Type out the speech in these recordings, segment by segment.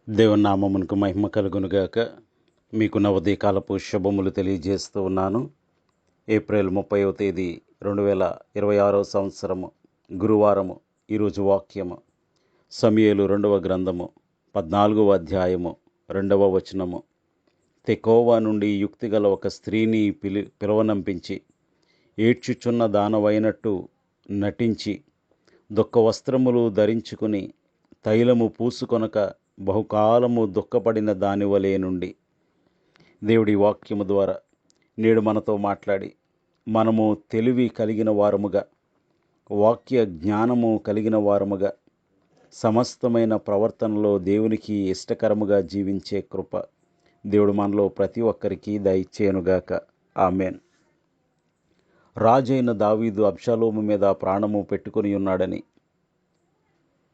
దేవుని నామమునకు మహిమ కలుగునుగాక. మీకు నవోదయకాలపు శుభములు తెలియజేస్తూ ఉన్నాను. ఏప్రిల్ 30వ తేదీ 2026 సంవత్సరము గురువారము. ఈరోజు వాక్యము సమూయేలు 2వ గ్రంథము 14వ అధ్యాయము 2వ వచనము. తెకోవా నుండి యుక్తిగల ఒక స్త్రీని పిలువనంపించి ఏడ్చుచున్న దానవైనట్టు నటించి దుఃఖ వస్త్రములు ధరించుకుని తైలము పూసుకొనక బహుకాలము దుఃఖపడిన దానివలే నుండి. దేవుడి వాక్యము ద్వారా నేడు మనతో మాట్లాడి మనము తెలివి కలిగిన వారముగా, వాక్య జ్ఞానము కలిగిన వారముగా, సమస్తమైన ప్రవర్తనలో దేవునికి ఇష్టకరముగా జీవించే కృప దేవుడు మనలో ప్రతి ఒక్కరికి దయచేయునుగాక. ఆమేన్. రాజైన దావీదు అబ్షాలోము మీద ప్రాణము పెట్టుకుని ఉన్నాడని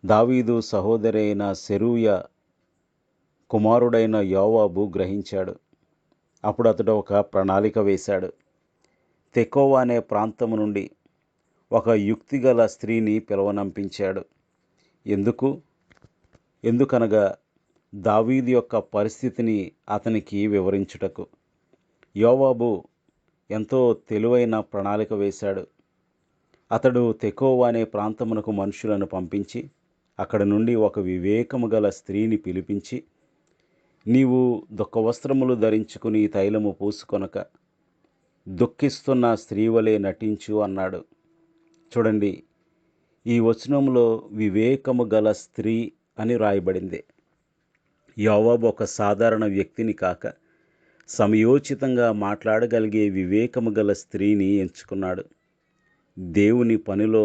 దావీదు సహోదరి అయిన సెరూయ కుమారుడైన యోవాబు గ్రహించాడు. అప్పుడు అతడు ఒక ప్రణాళిక వేశాడు. తెకోవా అనే ప్రాంతము నుండి ఒక యుక్తిగల స్త్రీని పిలువనంపించాడు. ఎందుకనగా దావీదు యొక్క పరిస్థితిని అతనికి వివరించుటకు. యోవాబు ఎంతో తెలివైన ప్రణాళిక వేశాడు. అతడు తెకోవా అనే ప్రాంతమునకు మనుషులను పంపించి అక్కడ నుండి ఒక వివేకము గల స్త్రీని పిలిపించి, నీవు దుఃఖ వస్త్రములు ధరించుకుని తైలము పూసుకొనక దుఃఖిస్తున్న స్త్రీ వలె నటించు అన్నాడు. చూడండి, ఈ వచనంలో వివేకము గల స్త్రీ అని రాయబడింది. యోవాబు ఒక సాధారణ వ్యక్తిని కాక సమయోచితంగా మాట్లాడగలిగే వివేకము గల స్త్రీని ఎంచుకున్నాడు. దేవుని పనిలో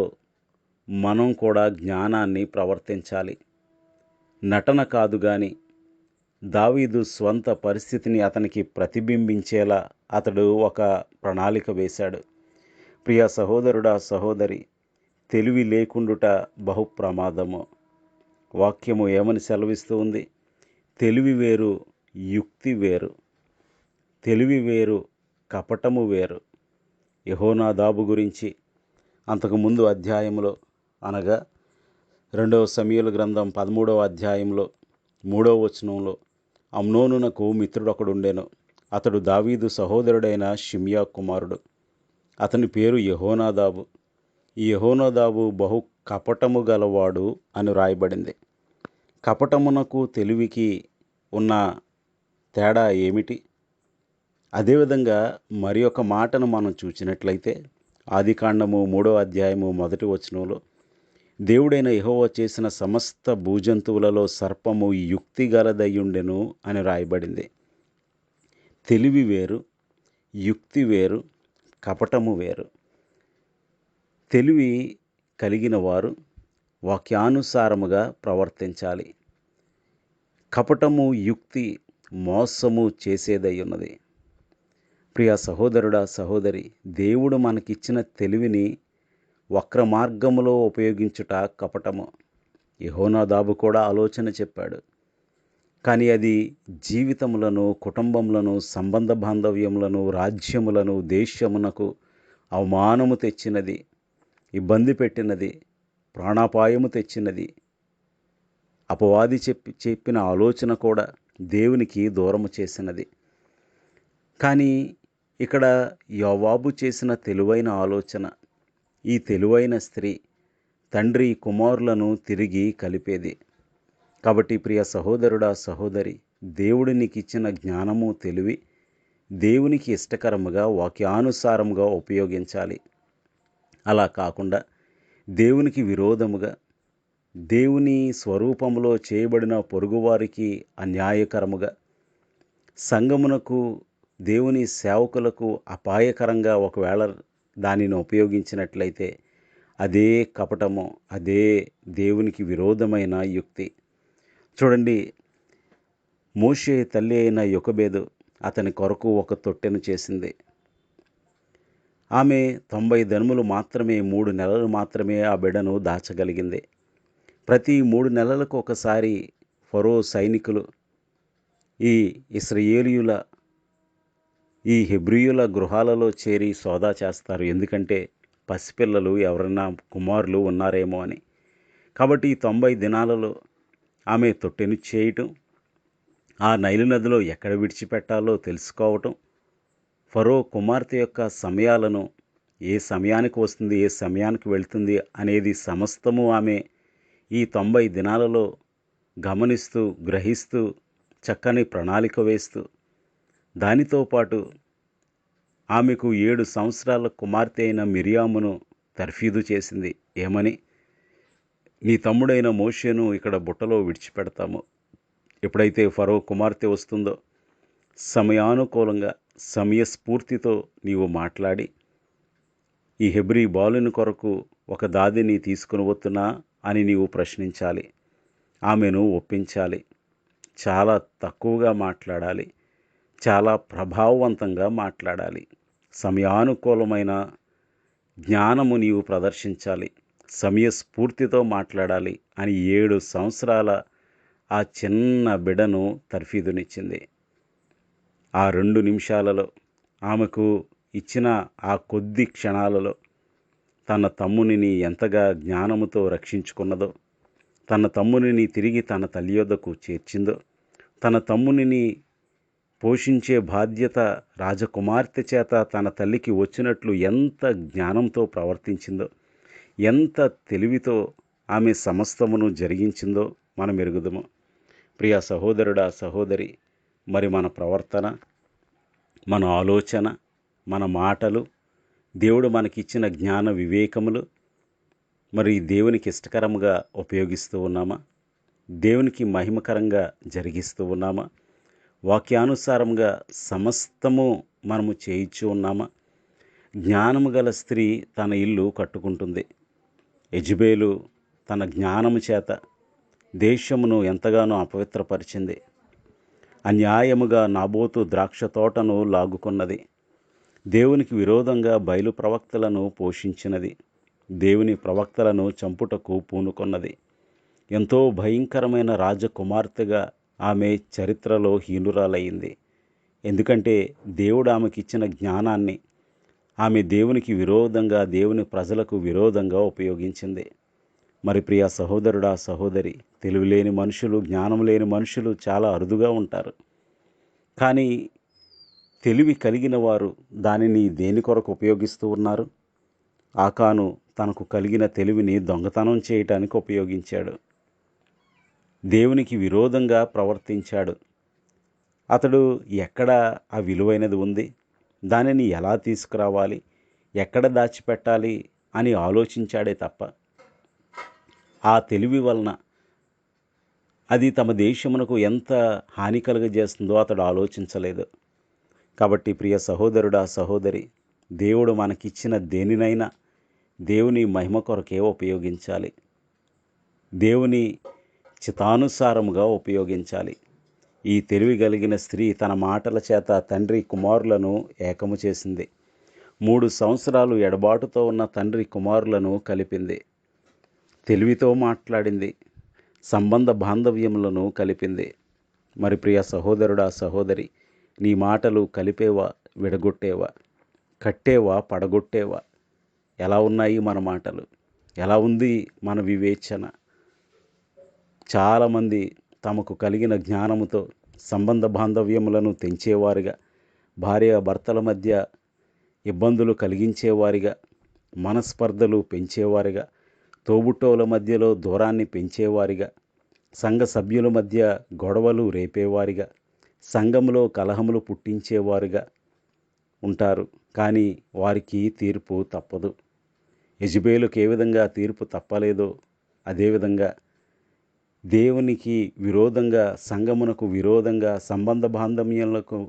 మనం కూడా జ్ఞానాన్ని ప్రవర్తించాలి. నటన కాదు గాని దావీదు స్వంత పరిస్థితిని అతనికి ప్రతిబింబించేలా అతడు ఒక ప్రణాళిక వేశాడు. ప్రియ సహోదరుడా, సహోదరి, తెలివి లేకుండుట బహు ప్రమాదము. వాక్యము ఏమని సెలవిస్తూ ఉంది? తెలివి వేరు, యుక్తి వేరు. తెలివి వేరు, కపటము వేరు. యెహోనాదాబు గురించి అంతకుముందు అధ్యాయంలో, అనగా 2వ సమూయేలు గ్రంథం 13వ అధ్యాయంలో 3వ వచనంలో, అమ్నోనునకు మిత్రుడొకడుండెను. అతడు దావీదు సహోదరుడైన షిమ్యా కుమారుడు. అతని పేరు యెహోనాదాబు. ఈ యెహోనాదాబు బహు కపటము గలవాడు అని రాయబడింది. కపటమునకు తెలివికి ఉన్న తేడా ఏమిటి? అదేవిధంగా మరి ఒక మాటను మనం చూసినట్లయితే ఆదికాండము 3వ అధ్యాయము 1వ వచనంలో, దేవుడైన యెహోవా చేసిన సమస్త భూజంతువులలో సర్పము యుక్తి గలదయ్యుండెను అని రాయబడింది. తెలివి వేరు, యుక్తి వేరు, కపటము వేరు. తెలివి కలిగిన వారు వాక్యానుసారముగా ప్రవర్తించాలి. కపటము, యుక్తి మోసము చేసేదయ్యున్నది. ప్రియ సహోదరుడా, సహోదరి, దేవుడు మనకిచ్చిన తెలివిని వక్ర మార్గములో ఉపయోగించుట కపటము. యెహోనాదాబు కూడా ఆలోచన చెప్పాడు. కానీ అది జీవితములను, కుటుంబములను, సంబంధ బాంధవ్యములను, రాజ్యములను, దేశమునకు అవమానము తెచ్చినది, ఇబ్బంది పెట్టినది, ప్రాణాపాయము తెచ్చినది. అపవాది చెప్పిన ఆలోచన కూడా దేవునికి దూరము చేసినది. కానీ ఇక్కడ యోవాబు చేసిన తెలివైన ఆలోచన, ఈ తెలివైన స్త్రీ తండ్రి కుమారులను తిరిగి కలిపేది. కాబట్టి ప్రియ సహోదరుడా, సహోదరి, దేవుడు నీకు ఇచ్చిన జ్ఞానము, తెలివి దేవునికి ఇష్టకరముగా, వాక్యానుసారముగా ఉపయోగించాలి. అలా కాకుండా దేవునికి విరోధముగా, దేవుని స్వరూపములో చేయబడిన పొరుగువారికి అన్యాయకరముగా, సంఘమునకు, దేవుని సేవకులకు అపాయకరంగా ఒకవేళ దానిని ఉపయోగించినట్లయితే అదే కపటము, అదే దేవునికి విరోధమైన యుక్తి. చూడండి, మోషే తల్లి అయిన యొకెబెదు అతని కొరకు ఒక తొట్టెను చేసింది. ఆమె 90 దినములు మాత్రమే, 3 నెలలు మాత్రమే ఆ బిడ్డను దాచగలిగింది. ప్రతి 3 నెలలకు ఒకసారి ఫరో సైనికులు ఈ ఇశ్రాయేలీయుల, ఈ హెబ్రీయుల గృహాలలో చేరి సోదా చేస్తారు. ఎందుకంటే పసిపిల్లలు, ఎవరైనా కుమారులు ఉన్నారేమో అని. కాబట్టి ఈ 90 దినాలలో ఆమె తొట్టెను చేయటం, ఆ నైలు నదిలో ఎక్కడ విడిచిపెట్టాలో తెలుసుకోవటం, ఫరో కుమార్తె యొక్క సమయాలను, ఏ సమయానికి వస్తుంది, ఏ సమయానికి వెళ్తుంది అనేది సమస్తము ఆమె ఈ 90 దినాలలో గమనిస్తూ, గ్రహిస్తూ, చక్కని ప్రణాళిక వేస్తూ, దానితో పాటు ఆమెకు 7 సంవత్సరాల కుమార్తె అయిన మిరియామును తర్ఫీదు చేసింది. ఏమని? నీ తమ్ముడైన మోషేను ఇక్కడ బుట్టలో విడిచిపెడతాము. ఎప్పుడైతే ఫరో కుమార్తె వస్తుందో సమయానుకూలంగా, సమయస్ఫూర్తితో నీవు మాట్లాడి, ఈ హెబ్రీ బాలుని కొరకు ఒక దాదిని తీసుకుని వస్తున్నా అని నీవు ప్రశ్నించాలి. ఆమెను ఒప్పించాలి. చాలా తక్కువగా మాట్లాడాలి. చాలా ప్రభావవంతంగా మాట్లాడాలి. సమయానుకూలమైన జ్ఞానము నీవు ప్రదర్శించాలి. సమయస్ఫూర్తితో మాట్లాడాలి అని 7 సంవత్సరాల ఆ చిన్న బిడను తర్ఫీదునిచ్చింది. ఆ 2 నిమిషాలలో, ఆమెకు ఇచ్చిన ఆ కొద్ది క్షణాలలో తన తమ్మునిని ఎంతగా జ్ఞానముతో రక్షించుకున్నదో, తన తమ్మునిని తిరిగి తన తల్లి యొద్దకు చేర్చిందో, తన తమ్మునిని పోషించే బాధ్యత రాజకుమార్తె చేత తన తల్లికి వచ్చినట్లు ఎంత జ్ఞానంతో ప్రవర్తించిందో, ఎంత తెలివితో ఆమె సమస్తమును జరిగించిందో మనం ఎరుగుదము. ప్రియ సహోదరుడా, సహోదరి, మరి మన ప్రవర్తన, మన ఆలోచన, మన మాటలు, దేవుడు మనకిచ్చిన జ్ఞాన వివేకములు మరి దేవునికి ఇష్టకరముగా ఉపయోగిస్తూ ఉన్నామా? దేవునికి మహిమకరంగా జరిగిస్తూ ఉన్నామా? వాక్యానుసారంగా సమస్తము మనము చేయించు ఉన్నామా? జ్ఞానము గల స్త్రీ తన ఇల్లు కట్టుకుంటుంది. యెజబేలు తన జ్ఞానము చేత దేశమును ఎంతగానో అపవిత్రపరిచింది. అన్యాయముగా నాబోతు ద్రాక్ష తోటను లాగుకున్నది. దేవునికి విరోధంగా బయలు ప్రవక్తలను పోషించినది. దేవుని ప్రవక్తలను చంపుటకు పూనుకొన్నది. ఎంతో భయంకరమైన రాజకుమార్తెగా ఆమె చరిత్రలో హీనురాలయ్యింది. ఎందుకంటే దేవుడు ఆమెకిచ్చిన జ్ఞానాన్ని ఆమె దేవునికి విరోధంగా, దేవుని ప్రజలకు విరోధంగా ఉపయోగించింది. మరి ప్రియ సహోదరుడా, సహోదరి, తెలివిలేని మనుషులు, జ్ఞానం లేని మనుషులు చాలా అరుదుగా ఉంటారు. కానీ తెలివి కలిగిన వారు దానిని దేని కొరకు ఉపయోగిస్తూ ఉన్నారు? ఆకాను తనకు కలిగిన తెలివిని దొంగతనం చేయటానికి ఉపయోగించాడు. దేవునికి విరోధంగా ప్రవర్తించాడు. అతడు ఎక్కడ ఆ విలువైనది ఉంది, దానిని ఎలా తీసుకురావాలి, ఎక్కడ దాచిపెట్టాలి అని ఆలోచించాడే తప్ప ఆ తెలివి వలన అది తమ దేశమునకు ఎంత హాని కలుగజేస్తుందో అతడు ఆలోచించలేదు. కాబట్టి ప్రియ సహోదరుడా, సహోదరి, దేవుడు మనకిచ్చిన దేనినైనా దేవుని మహిమ కొరకే ఉపయోగించాలి. దేవుని చిత్తానుసారముగా ఉపయోగించాలి. ఈ తెలివి కలిగిన స్త్రీ తన మాటల చేత తండ్రి కుమారులను ఏకము చేసింది. 3 సంవత్సరాలు ఎడబాటుతో ఉన్న తండ్రి కుమారులను కలిపింది. తెలివితో మాట్లాడింది. సంబంధ బాంధవ్యములను కలిపింది. మరి ప్రియ సహోదరుడా, సహోదరి, నీ మాటలు కలిపేవా, విడగొట్టేవా, కట్టేవా, పడగొట్టేవా? ఎలా ఉన్నాయి మన మాటలు? ఎలా ఉంది మన వివేచన? చాలామంది తమకు కలిగిన జ్ఞానముతో సంబంధ బాంధవ్యములను తెంచేవారుగా, భార్య భర్తల మధ్య ఇబ్బందులు కలిగించేవారిగా, మనస్పర్ధలు పెంచేవారిగా, తోబుట్టోల మధ్యలో దూరాన్ని పెంచేవారిగా, సంఘ సభ్యుల మధ్య గొడవలు రేపేవారిగా, సంఘములో కలహములు పుట్టించేవారుగా ఉంటారు. కానీ వారికి తీర్పు తప్పదు. యెజబేలుకు ఏ విధంగా తీర్పు తప్పలేదో అదేవిధంగా దేవునికి విరోధంగా, సంఘమునకు విరోధంగా, సంబంధ బాంధవ్యాలకు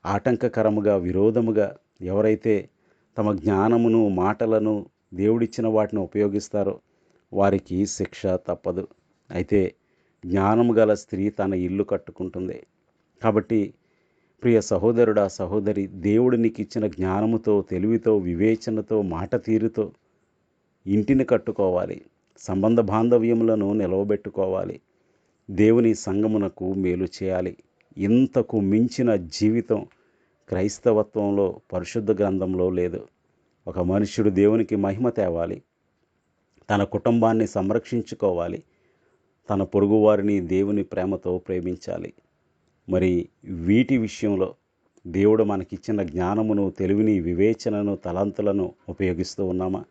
ఆటంకకరముగా, విరోధముగా ఎవరైతే తమ జ్ఞానమును, మాటలను, దేవుడిచ్చిన వాటిని ఉపయోగిస్తారో వారికి శిక్ష తప్పదు. అయితే జ్ఞానము గల స్త్రీ తన ఇల్లు కట్టుకుంటుంది. కాబట్టి ప్రియ సహోదరుడా, సహోదరి, దేవుడు నీకు ఇచ్చిన జ్ఞానముతో, తెలివితో, వివేచనతో, మాట తీరుతో ఇంటిని కట్టుకోవాలి. సంబంధ బాంధవ్యములను నిలవబెట్టుకోవాలి. దేవుని సంఘమునకు మేలు చేయాలి. ఇంతకు మించిన జీవితం క్రైస్తవత్వంలో, పరిశుద్ధ గ్రంథంలో లేదు. ఒక మనుష్యుడు దేవునికి మహిమ తేవాలి, తన కుటుంబాన్ని సంరక్షించుకోవాలి, తన పొరుగువారిని దేవుని ప్రేమతో ప్రేమించాలి. మరి వీటి విషయంలో దేవుడు మనకిచ్చిన జ్ఞానమును, తెలివిని, వివేచనను, తలాంతులను ఉపయోగిస్తూ ఉన్నామా?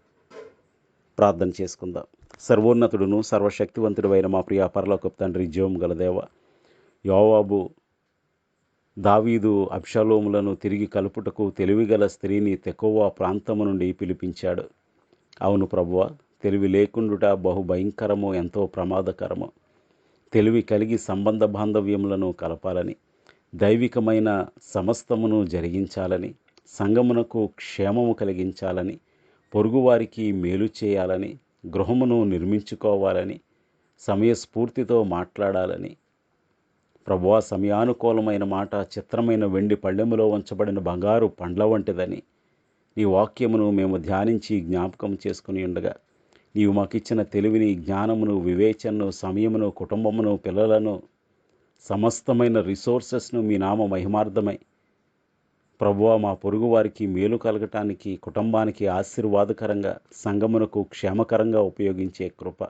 ప్రార్థన చేసుకుందాం. సర్వోన్నతుడును సర్వశక్తివంతుడు అయిన మా ప్రియ పరలోకపు తండ్రి, జీవం గల దేవ, యోవాబు దావీదు అబ్షాలోములను తిరిగి కలుపుటకు తెలివిగల స్త్రీని తెకోవ ప్రాంతము నుండి పిలిపించాడు. అవును ప్రభువా, తెలివి లేకుండుట బహుభయంకరము, ఎంతో ప్రమాదకరము. తెలివి కలిగి సంబంధ బాంధవ్యములను కలపాలని, దైవికమైన సమస్తమును జరిగించాలని, సంఘమునకు క్షేమము కలిగించాలని, పొరుగువారికి మేలు చేయాలని, గృహమును నిర్మించుకోవాలని, సమయస్ఫూర్తితో మాట్లాడాలని, ప్రభువా, సమయానుకూలమైన మాట చిత్రమైన వెండి పళ్ళెములో ఉంచబడిన బంగారు పండ్ల వంటిదని నీ వాక్యమును మేము ధ్యానించి జ్ఞాపకం చేసుకుని ఉండగా, నీవు మాకిచ్చిన తెలివిని, జ్ఞానమును, వివేచనను, సమయమును, కుటుంబమును, పిల్లలను, సమస్తమైన రిసోర్సెస్ను మీ నామ మహిమార్థమై ప్రభువా, మా పొరుగు వారికి మేలు కలగటానికి, కుటుంబానికి ఆశీర్వాదకరంగా, సంఘమునకు క్షేమకరంగా ఉపయోగించే కృప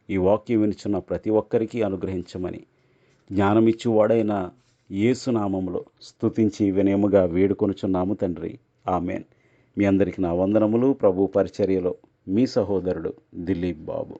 ఈ వాక్యం వినిచున్న ప్రతి ఒక్కరికి అనుగ్రహించమని జ్ఞానమిచ్చువాడైన యేసు నామములో స్తుతించి వినయముగా వేడుకొనుచున్నాము తండ్రి. ఆమెన్. మీ అందరికీ నా వందనములు. ప్రభు పరిచర్యలో మీ సహోదరుడు దిలీప్ బాబు.